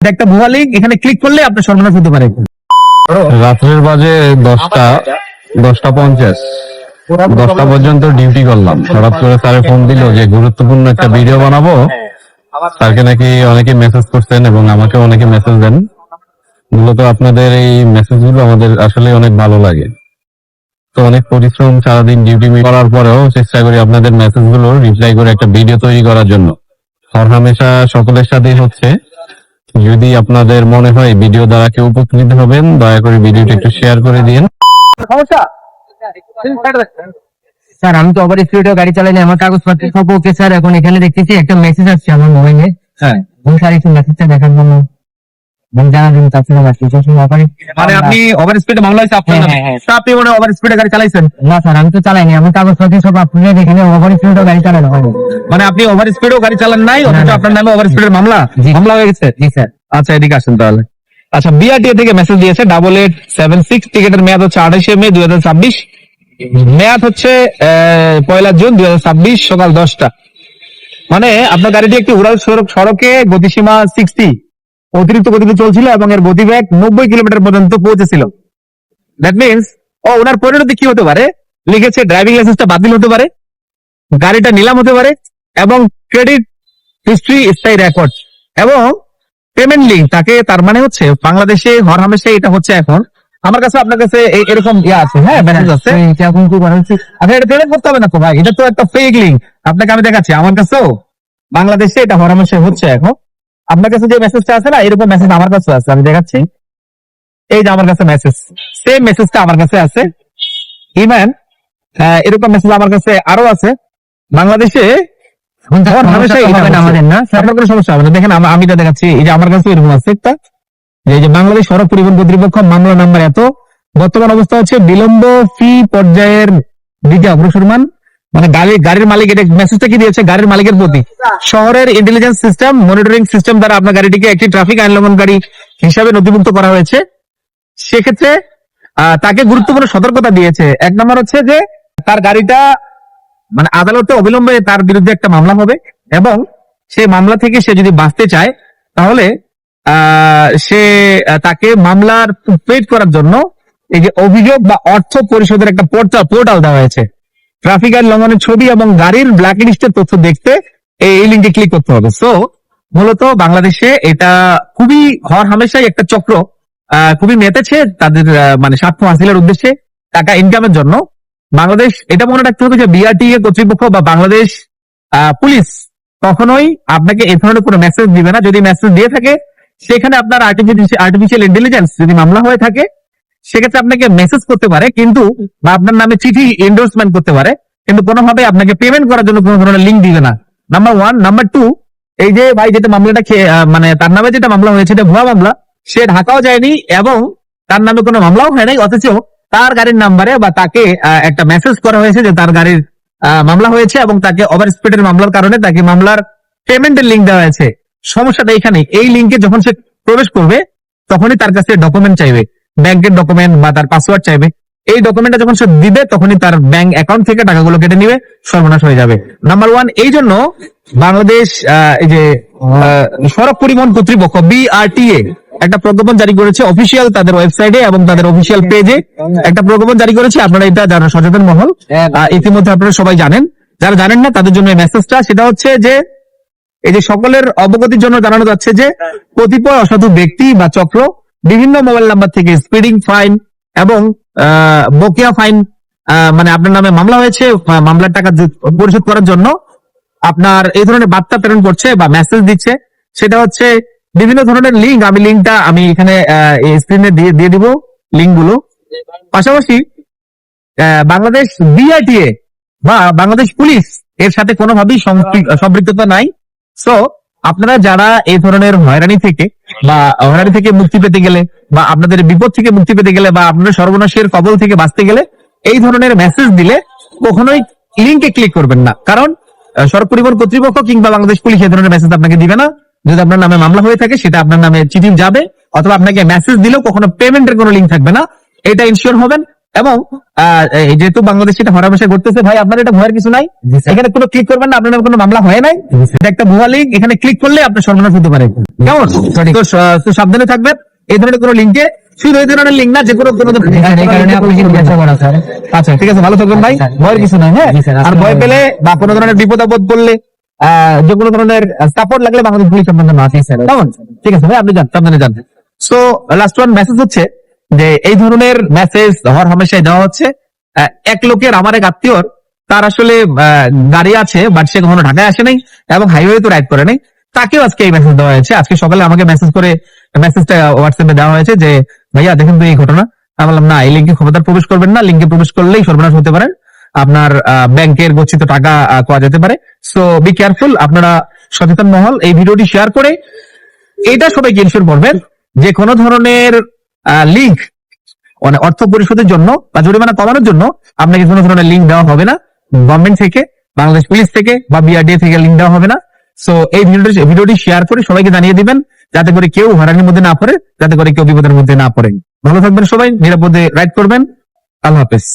একটা ভুয়া লিঙ্ক, এখানে ক্লিক করলে আপনার সর্বনাশ হতে পারে। রাত্রের বাজে 10টা 50, 10টা পর্যন্ত ডিউটি করলাম। হঠাৎ করে স্যারে ফোন দিল যে গুরুত্বপূর্ণ একটা ভিডিও বানাবো। স্যারকে নাকি অনেকে মেসেজ করছেন এবং আমাকে অনেকে মেসেজ দেন। মূলত আপনাদের এই মেসেজগুলো আমাদের আসলে অনেক ভালো লাগে। তো অনেক পরিশ্রম, সারাদিন ডিউটি করার পরেও চেষ্টা করি আপনাদের মেসেজগুলো রিপ্লাই করে একটা ভিডিও তৈরি করার জন্য। হরহামেশা সকলের সাথেই হচ্ছে। যদি আপনাদের মনে হয় ভিডিও দ্বারা কেউ উপকৃত হবেন, দয়া করে ভিডিওটা একটু শেয়ার করে দিন। সমস্যা স্যার, আমি তো ওভার স্পিডে গাড়ি চালাইনি, আমার কাগজপত্র সব ওকে স্যার। এখন এখানে দেখতেছি একটা মেসেজ আসছে আমার মোবাইলে। হ্যাঁ, স্যার একটু মেসেজটা দেখার জন্য জানার জন্য মানে আপনি ওভার স্পিডে মামলা হয়েছে আপনার নামে? আপনি মনে ওভার স্পিডে গাড়ি চালাইছেন? না স্যার, আমি তো চালাইনি, আমি কাগজপত্র সব আপনাদের এখানে ওভার স্পিডে গাড়ি চালানো হবে। মানে আপনি ওভার স্পিডেও গাড়ি চালান নাই, অথচ আপনার নামে ওভার স্পিডের মামলা হয়ে গেছে? জি স্যার। আচ্ছা, এদিকে আসেন তাহলে। আচ্ছা, বিআরটিএ থেকে মেসেজ দিয়েছে 8876, টিকিটের মেয়াদ হচ্ছে 28শে মে 2026, মেয়াদ হচ্ছে 1 জুন 2026 সকাল 10টা। মানে আপনার গাড়িটি একটি উড়াল সড়কে গতিসীমা 60 অতিরিক্ত গতিতে চলছিল এবং এর গতিবেগ 90 কিলোমিটার পর্যন্ত পৌঁছেছিল। দ্যাট মিনস ওনার পরিণতি কি হতে পারে? লিখেছে ড্রাইভিং লাইসেন্সটা বাতিল হতে পারে, গাড়িটা নিলাম হতে পারে, এবং ক্রেডিট হিস্ট্রি, স্থায়ী রেকর্ড এবং পেমেন্ট লিঙ্ক তাকে। তার মানে হচ্ছে বাংলাদেশে হরহামেশা এটা হচ্ছে এখন। আমার কাছে আপনার কাছে এরকম আছে, হ্যাঁ মেসেজ আছে। এখন কি করা হচ্ছে? আচ্ছা, এটা পেমেন্ট করতে হবে না তো ভাই, এটা তো একটা ফেক লিঙ্ক। আপনাকে আমি দেখাচ্ছি, আমার কাছেও বাংলাদেশে এটা হরহামেশা হচ্ছে এখন। আপনার কাছে যে মেসেজটা আছে না, এরকম মেসেজ আমার কাছে আছে, আমি দেখাচ্ছি। এই যে আমার কাছে মেসেজ, সেম মেসেজটা আমার কাছে আছে। ইভেন এরকম মেসেজ আমার কাছে আরো আছে। বাংলাদেশে আমাদের না, আপনার কোনো সমস্যা হবে না। দেখেন আমি এটা দেখাচ্ছি, এই যে আমার কাছে এরকম আছে একটা, এই যে বাংলাদেশ সড়ক পরিবহন কর্তৃপক্ষ মামলা নাম্বার এত, বর্তমান অবস্থা হচ্ছে বিলম্ব ফি পর্যায়ের দিকে অগ্রসরমান। মানে গাড়ির মালিক এটা মেসেজটা কি দিয়েছে? গাড়ির মালিকের প্রতি শহরের ইন্টেলিজেন্স সিস্টেম মনিটরিং সিস্টেম দ্বারা আপনার গাড়িটিকে একটি ট্রাফিক আইন লঙ্ঘনকারী হিসাবে নথিভুক্ত করা হয়েছে। সেক্ষেত্রে তাকে গুরুত্বপূর্ণ সতর্কতা দিয়েছে। এক নম্বর হচ্ছে যে তার গাড়িটা মানে আদালতে অবিলম্বে তার বিরুদ্ধে একটা মামলা হবে, এবং সেই মামলা থেকে সে যদি বাঁচতে চায় তাহলে সে তাকে মামলার পেড করার জন্য এই যে অভিযোগ বা অর্থ পরিশোধের একটা পোর্টাল দেওয়া হয়েছে। ট্রাফিক আইন লঙ্ঘনের ছবি এবং গাড়ির ব্ল্যাক লিস্টের তথ্য দেখতে এই লিঙ্কে ক্লিক করতে হবে। সো মূলত বাংলাদেশে এটা খুবই হরহামেশাই একটা চক্র খুবই মেতেছে তাদের মানে স্বার্থ হাসিলের উদ্দেশ্যে, টাকা ইনকামের জন্য। বাংলাদেশ এটা মনে রাখতে হবে যে বিআরটিএ কর্তৃপক্ষ বা বাংলাদেশ পুলিশ কখনোই আপনাকে এই ধরনের কোনো মেসেজ দিবে না। যদি মেসেজ দিয়ে থাকে সেখানে আপনার আর্টিফিশিয়াল ইন্টেলিজেন্স যদি মামলা হয়ে থাকে, সেক্ষেত্রে আপনাকে মেসেজ করতে পারে কিন্তু, বা আপনার নামে চিঠি এন্ডোর্সমেন্ট করতে পারে, কিন্তু কোনোভাবে আপনাকে পেমেন্ট করার জন্য কোনো ধরনের লিঙ্ক দিবে না। নাম্বার 1। নাম্বার 2, এই যে ভাই যেটা মামলাটা মানে তার নামে যেটা মামলা হয়েছে এটা ভুয়া মামলা, সে ঢাকাও যায়নি এবং তার নামে কোনো মামলাও হয় নাই, অথচ তার গাড়ির নাম্বারে বা তাকে একটা মেসেজ করা হয়েছে যে তার গাড়ির মামলা হয়েছে এবং তাকে ওভার স্পিডের মামলার কারণে তাকে মামলার পেমেন্টের লিঙ্ক দেওয়া হয়েছে। সমস্যাটা এখানে, এই লিঙ্কে যখন সে প্রবেশ করবে তখনই তার কাছে ডকুমেন্ট চাইবে, ব্যাংকের ডকুমেন্ট বা তার পাসওয়ার্ড চাইবে। এই ডকুমেন্টটা যখন সে দিবে তখনই তার ব্যাংক অ্যাকাউন্ট থেকে টাকাগুলো কেটে নিবে, সর্বনাশ হয়ে যাবে। নাম্বার 1, এই জন্য বাংলাদেশ এই যে সড়ক পরিবহন কর্তৃপক্ষ বিআরটিএ একটা প্রজ্ঞাপন জারি করেছে অফিসিয়াল তাদের ওয়েবসাইটে এবং তাদের অফিসিয়াল পেজে একটা প্রজ্ঞাপন জারি করেছে। আপনারা এটা যারা সচেতন মহল ইতিমধ্যে আপনারা সবাই জানেন, যারা জানেন না তাদের জন্য এই মেসেজটা, সেটা হচ্ছে যে এই যে সকলের অবগতির জন্য জানানো যাচ্ছে যে কতিপয় অসাধু ব্যক্তি বা চক্র বিভিন্ন মোবাইল নাম্বার থেকে স্পিডিং ফাইন এবং বকেয়া ফাইন মানে আপনার নামে মামলা হয়েছে, মামলার টাকা পরিশোধ করার জন্য আপনার এই ধরনের বার্তা প্রেরণ করছে বা মেসেজ দিচ্ছে। সেটা হচ্ছে বিভিন্ন ধরনের লিঙ্ক। আমি লিঙ্কটা আমি এখানে স্ক্রিনে দিয়ে দিব লিঙ্ক গুলো। পাশাপাশি বাংলাদেশ বিআরটিএ বা বাংলাদেশ পুলিশ এর সাথে কোনোভাবেই সম্পৃক্ততা নাই। সো আপনারা যারা এই ধরনের হয়রানি থেকে মুক্তি পেতে গেলে বা আপনাদের বিপদ থেকে মুক্তি পেতে গেলে বা আপনাদের সর্বনাশের কবল থেকে বাঁচতে গেলে এই ধরনের মেসেজ দিলে কখনোই লিঙ্কে ক্লিক করবেন না, কারণ সড়ক পরিবহন কর্তৃপক্ষ কিংবা বাংলাদেশ পুলিশ এই ধরনের মেসেজ আপনাকে দিবে না। যদি আপনার নামে মামলা হয়ে থাকে সেটা আপনার নামে চিঠি যাবে, অথবা আপনাকে মেসেজ দিলেও কখনো পেমেন্টের কোনো লিঙ্ক থাকবে না। এটা ইনশিওর হবেন। এবং এই যেহেতু বাংলাদেশে এটা হরামেশা ঘটতেছে ভাই, আপনার এটা ভয়ের কিছু নাই। এখানে কোনো ক্লিক করবেন না, আপনার নামে কোনো মামলা হয় নাই। এটা একটা ভুয়া লিঙ্ক, এখানে ক্লিক করলে আপনার সর্বনাশ হতে পারে। কেমন? তো সাবধানে থাকবেন এই ধরনের কোনো লিঙ্কে, শুধু এই ধরনের লিঙ্ক না, যে কোনো আচ্ছা ঠিক আছে, ভালো থাকবেন ভাই, ভয়ের কিছু নাই। হ্যাঁ, আর ভয় পেলে বা কোনো ধরনের বিপদ আপদ পড়লে যে কোনো ধরনের সাপোর্ট লাগলে বাংলাদেশ পুলিশ সম্বন্ধে আছে স্যার। কেমন? ঠিক আছে ভাই, আপনি যান, সাবধানে যান। সো লাস্ট ওয়ান মেসেজ হচ্ছে যে এই ধরনের মেসেজ হর হামেশাই দেওয়া হচ্ছে। এক লোকের, আমার এক আত্মীয়র, তার আসলে গাড়ি আছে বাট সে কখনো ঢাকায় আসে নাই এবং হাইওয়ে তো রাইড করে নাই, তাকেও আজকে এই মেসেজ দেওয়া হয়েছে। আজকে সকালে আমাকে মেসেজ করে মেসেজটা হোয়াটসঅ্যাপে দেওয়া হয়েছে যে ভাইয়া দেখেন তো এই ঘটনা। আমি বললাম না, এই লিঙ্কে ক্ষমতার প্রবেশ করবেন না, লিঙ্কে প্রবেশ করলেই সর্বনাশ হতে পারে, আপনার ব্যাংকের গচ্ছিত টাকা পাওয়া যেতে পারে। সো বি কেয়ারফুল, আপনারা সচেতন মহল। এই ভিডিওটি শেয়ার করে এটা সবাইকে ইনশিওর করবেন যে কোনো ধরনের লিঙ্ক, মানে অর্থ পরিশোধের জন্য বা জরিমানা কমানোর জন্য আপনাকে কোনো ধরনের লিঙ্ক দেওয়া হবে না, গভর্নমেন্ট থেকে, বাংলাদেশ পুলিশ থেকে বা বিআরডিএ থেকে লিঙ্ক দেওয়া হবে না। সো এই ভিডিওটি শেয়ার করে সবাইকে জানিয়ে দিবেন, যাতে করে কেউ হয়রানির মধ্যে না পড়ে, যাতে করে কেউ বিপদের মধ্যে না পড়ে। ভালো থাকবেন সবাই, নিরাপদে রাইড করবেন। আল্লাহ হাফেজ।